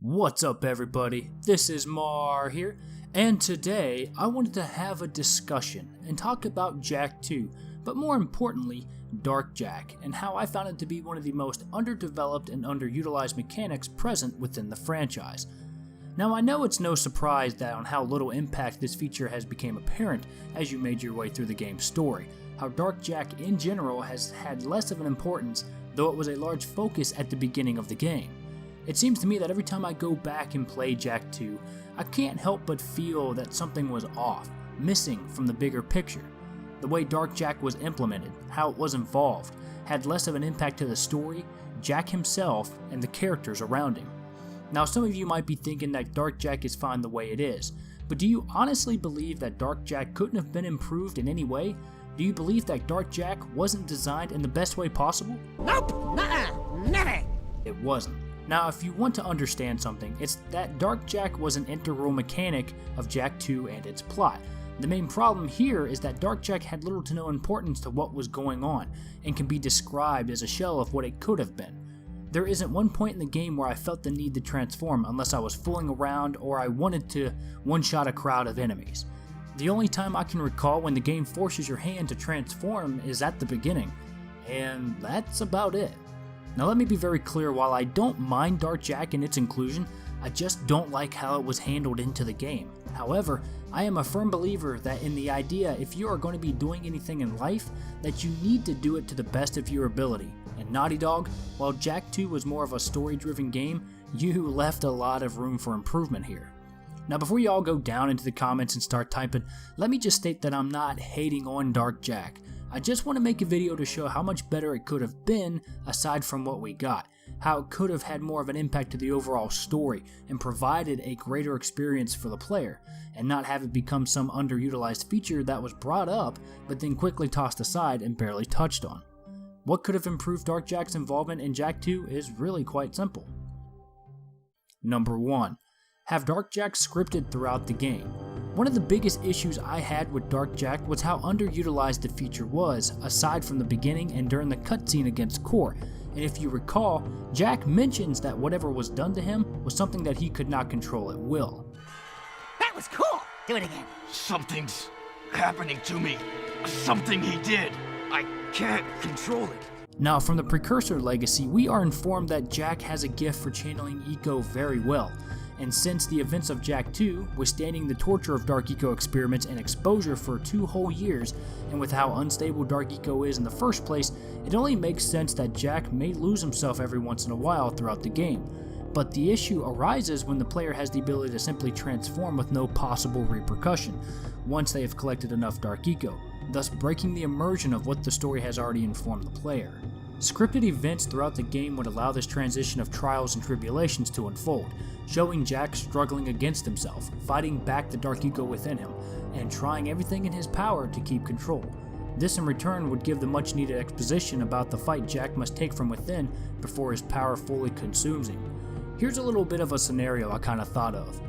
What's up everybody, this is Mar here, and today I wanted to have a discussion and talk about Jak 2, but more importantly, Dark Jak, and how I found it to be one of the most underdeveloped and underutilized mechanics present within the franchise. Now I know it's no surprise that on how little impact this feature has become apparent as you made your way through the game's story, how Dark Jak in general has had less of an importance, though it was a large focus at the beginning of the game. It seems to me that every time I go back and play Jak 2, I can't help but feel that something was off, missing from the bigger picture. The way Dark Jak was implemented, how it was involved, had less of an impact to the story, Jak himself, and the characters around him. Now some of you might be thinking that Dark Jak is fine the way it is, but do you honestly believe that Dark Jak couldn't have been improved in any way? Do you believe that Dark Jak wasn't designed in the best way possible? Nope! Nuh-uh! Never! It wasn't. Now, if you want to understand something, it's that Dark Jak was an integral mechanic of Jak 2 and its plot. The main problem here is that Dark Jak had little to no importance to what was going on, and can be described as a shell of what it could have been. There isn't one point in the game where I felt the need to transform unless I was fooling around or I wanted to one-shot a crowd of enemies. The only time I can recall when the game forces your hand to transform is at the beginning, and that's about it. Now let me be very clear, while I don't mind Dark Jak and its inclusion, I just don't like how it was handled into the game. However, I am a firm believer that in the idea if you are going to be doing anything in life, that you need to do it to the best of your ability. And Naughty Dog, while Jak 2 was more of a story-driven game, you left a lot of room for improvement here. Now before you all go down into the comments and start typing, let me just state that I'm not hating on Dark Jak. I just want to make a video to show how much better it could have been aside from what we got, how it could have had more of an impact to the overall story and provided a greater experience for the player, and not have it become some underutilized feature that was brought up but then quickly tossed aside and barely touched on. What could have improved Dark Jak's involvement in Jak 2 is really quite simple. Number 1. Have Dark Jak scripted throughout the game. One of the biggest issues I had with Dark Jak was how underutilized the feature was, aside from the beginning and during the cutscene against Core. And if you recall, Jak mentions that whatever was done to him was something that he could not control at will. That was cool! Do it again. Something's happening to me. Something he did. I can't control it. Now from the Precursor legacy, we are informed that Jak has a gift for channeling Eco very well. And since the events of Jak 2, withstanding the torture of Dark Eco experiments and exposure for 2 whole years, and with how unstable Dark Eco is in the first place, it only makes sense that Jak may lose himself every once in a while throughout the game. But the issue arises when the player has the ability to simply transform with no possible repercussion, once they have collected enough Dark Eco, thus breaking the immersion of what the story has already informed the player. Scripted events throughout the game would allow this transition of trials and tribulations to unfold, showing Jak struggling against himself, fighting back the Dark Eco within him, and trying everything in his power to keep control. This in return would give the much needed exposition about the fight Jak must take from within before his power fully consumes him. Here's a little bit of a scenario I kinda thought of.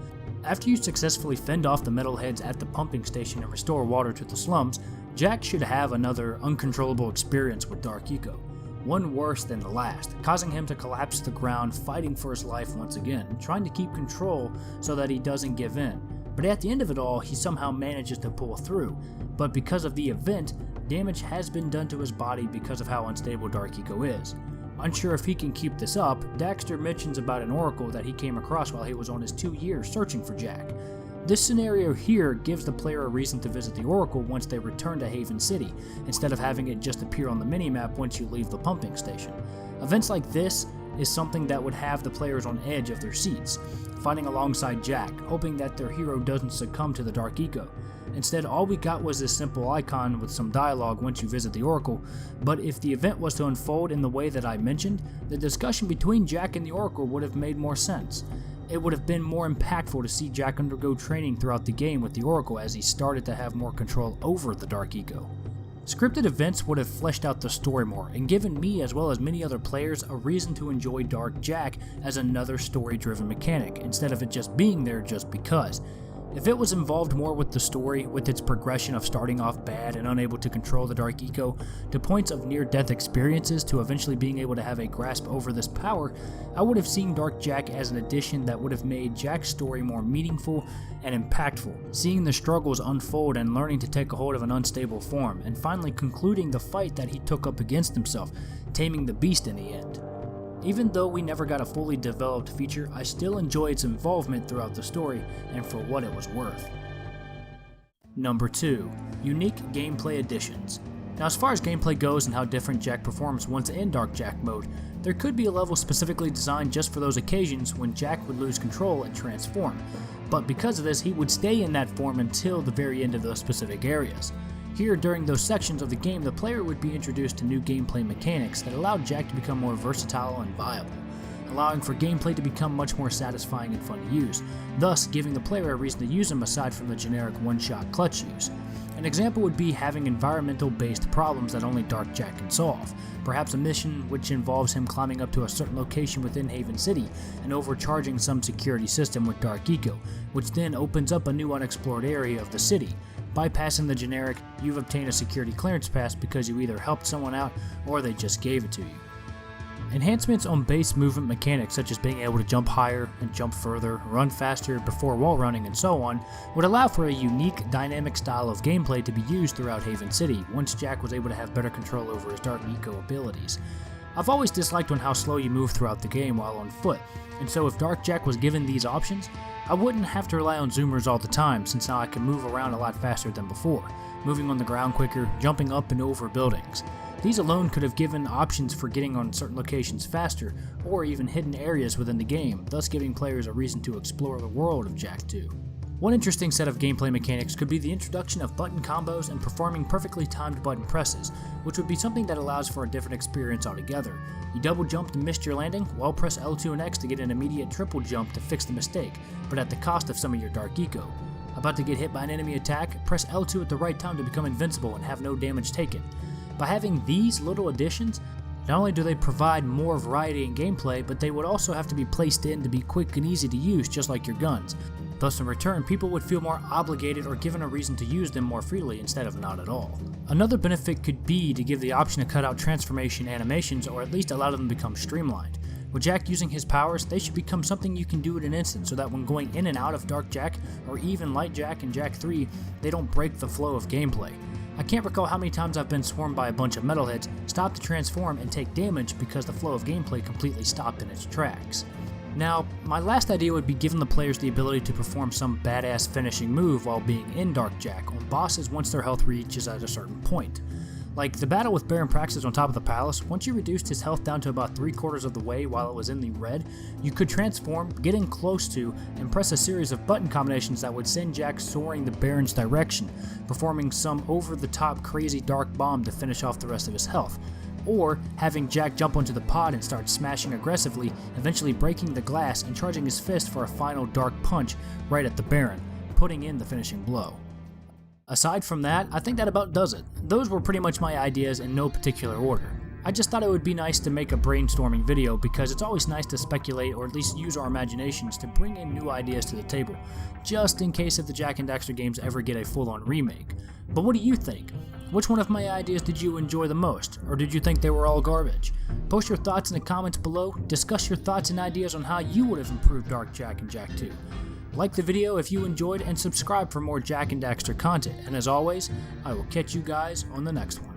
After you successfully fend off the metalheads at the pumping station and restore water to the slums, Jak should have another uncontrollable experience with Dark Eco. One worse than the last, causing him to collapse to the ground, fighting for his life once again, trying to keep control so that he doesn't give in. But at the end of it all, he somehow manages to pull through, but because of the event, damage has been done to his body because of how unstable Dark Eco is. Unsure if he can keep this up, Daxter mentions about an oracle that he came across while he was on his 2 years searching for Jak. This scenario here gives the player a reason to visit the Oracle once they return to Haven City, instead of having it just appear on the minimap once you leave the pumping station. Events like this is something that would have the players on edge of their seats, fighting alongside Jak, hoping that their hero doesn't succumb to the Dark Eco. Instead, all we got was this simple icon with some dialogue once you visit the Oracle, but if the event was to unfold in the way that I mentioned, the discussion between Jak and the Oracle would have made more sense. It would have been more impactful to see Jak undergo training throughout the game with the Oracle as he started to have more control over the Dark Eco. Scripted events would have fleshed out the story more and given me as well as many other players a reason to enjoy Dark Jak as another story-driven mechanic instead of it just being there just because. If it was involved more with the story, with its progression of starting off bad and unable to control the Dark Eco, to points of near-death experiences to eventually being able to have a grasp over this power, I would have seen Dark Jak as an addition that would have made Jak's story more meaningful and impactful, seeing the struggles unfold and learning to take a hold of an unstable form, and finally concluding the fight that he took up against himself, taming the beast in the end. Even though we never got a fully developed feature, I still enjoy its involvement throughout the story and for what it was worth. Number 2. Unique gameplay additions. Now, as far as gameplay goes and how different Jak performs once in Dark Jak mode, there could be a level specifically designed just for those occasions when Jak would lose control and transform, but because of this he would stay in that form until the very end of those specific areas. Here, during those sections of the game, the player would be introduced to new gameplay mechanics that allowed Jak to become more versatile and viable, allowing for gameplay to become much more satisfying and fun to use, thus giving the player a reason to use him aside from the generic one-shot clutch use. An example would be having environmental-based problems that only Dark Jak can solve, perhaps a mission which involves him climbing up to a certain location within Haven City and overcharging some security system with Dark Eco, which then opens up a new unexplored area of the city. Bypassing the generic, you've obtained a security clearance pass because you either helped someone out or they just gave it to you. Enhancements on base movement mechanics such as being able to jump higher and jump further, run faster before wall running and so on, would allow for a unique dynamic style of gameplay to be used throughout Haven City once Jak was able to have better control over his Dark Eco abilities. I've always disliked how slow you move throughout the game while on foot, and so if Dark Jak was given these options, I wouldn't have to rely on zoomers all the time since now I can move around a lot faster than before, moving on the ground quicker, jumping up and over buildings. These alone could have given options for getting on certain locations faster, or even hidden areas within the game, thus giving players a reason to explore the world of Jak 2. One interesting set of gameplay mechanics could be the introduction of button combos and performing perfectly timed button presses, which would be something that allows for a different experience altogether. You double jumped and missed your landing, well press L2 and X to get an immediate triple jump to fix the mistake, but at the cost of some of your Dark Eco. About to get hit by an enemy attack, press L2 at the right time to become invincible and have no damage taken. By having these little additions, not only do they provide more variety in gameplay, but they would also have to be placed in to be quick and easy to use just like your guns. Thus in return, people would feel more obligated or given a reason to use them more freely instead of not at all. Another benefit could be to give the option to cut out transformation animations or at least allow them to become streamlined. With Jak using his powers, they should become something you can do in an instant so that when going in and out of Dark Jak or even Light Jak and Jak 3, they don't break the flow of gameplay. I can't recall how many times I've been swarmed by a bunch of metalheads, stopped to transform and take damage because the flow of gameplay completely stopped in its tracks. Now, my last idea would be giving the players the ability to perform some badass finishing move while being in Dark Jak on bosses once their health reaches at a certain point. Like the battle with Baron Praxis on top of the palace, once you reduced his health down to about 3/4 of the way while it was in the red, you could transform, get in close to, and press a series of button combinations that would send Jak soaring the Baron's direction, performing some over-the-top crazy dark bomb to finish off the rest of his health. Or having Jak jump onto the pod and start smashing aggressively, eventually breaking the glass and charging his fist for a final dark punch right at the Baron, putting in the finishing blow. Aside from that, I think that about does it. Those were pretty much my ideas in no particular order. I just thought it would be nice to make a brainstorming video because it's always nice to speculate or at least use our imaginations to bring in new ideas to the table, just in case if the Jak and Daxter games ever get a full-on remake. But what do you think? Which one of my ideas did you enjoy the most, or did you think they were all garbage? Post your thoughts in the comments below, discuss your thoughts and ideas on how you would have improved Dark Jak and Jak 2. Like the video if you enjoyed and subscribe for more Jak and Daxter content, and as always, I will catch you guys on the next one.